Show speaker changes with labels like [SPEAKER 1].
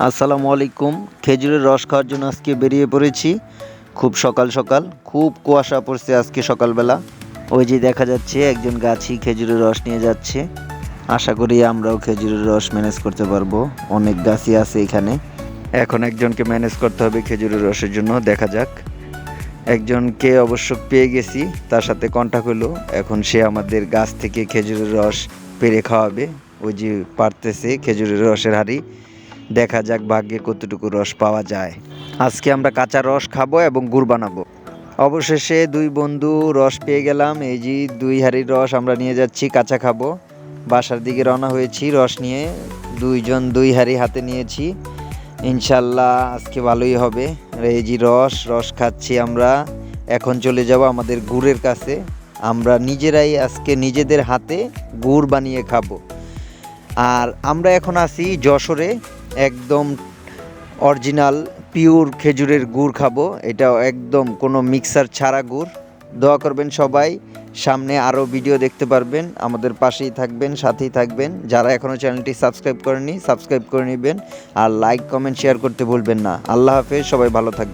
[SPEAKER 1] আসসালামু আলাইকুম। খেজুরের রস খাওয়ার জন্য আজকে বেরিয়ে পড়েছি। খুব সকাল সকাল, খুব কুয়াশা পড়ছে আজকে সকালবেলা। ওই যে দেখা যাচ্ছে একজন গাছি খেজুরের রস নিয়ে যাচ্ছে। আশা করি আমরাও খেজুরের রস ম্যানেজ করতে পারবো। অনেক গাছই আছে এখানে। এখন একজনকে ম্যানেজ করতে হবে খেজুরের রসের জন্য, দেখা যাক। একজনকে অবশ্য পেয়ে গেছি, তার সাথে কন্টাক্ট হলো। এখন সে আমাদের গাছ থেকে খেজুরের রস পেড়ে খাওয়াবে। ওই যে পারতেছে খেজুরের রসের হাঁড়ি। দেখা যাক ভাগ্যে কতটুকু রস পাওয়া যায়। আজকে আমরা কাঁচা রস খাবো এবং গুড় বানাবো। অবশেষে দুই বন্ধু রস পেয়ে গেলাম। এই যে 2 হাঁড়ির রস আমরা নিয়ে যাচ্ছি, কাঁচা খাবো। বাসার দিকে রওনা হয়েছি রস নিয়ে। দুইজন 2 হাঁড়ি হাতে নিয়েছি। ইনশাল্লাহ আজকে ভালোই হবে। এই যে রস খাচ্ছি আমরা। এখন চলে যাব আমাদের গুড়ের কাছে। আমরা নিজেরাই আজকে নিজেদের হাতে গুড় বানিয়ে খাবো। আর আমরা এখন আছি যশোরে। একদম অরিজিনাল পিওর খেজুরের গুড় খাবো। এটা একদম কোনো মিক্সার ছাড়া গুড়। দোয়া করবেন সবাই, সামনে আরও ভিডিও দেখতে পারবেন। আমাদের পাশেই থাকবেন, সাথেই থাকবেন। যারা এখনও চ্যানেলটি সাবস্ক্রাইব করেনি সাবস্ক্রাইব করে নেবেন। আর লাইক কমেন্ট শেয়ার করতে ভুলবেন না। আল্লাহ হাফেজ, সবাই ভালো থাকবেন।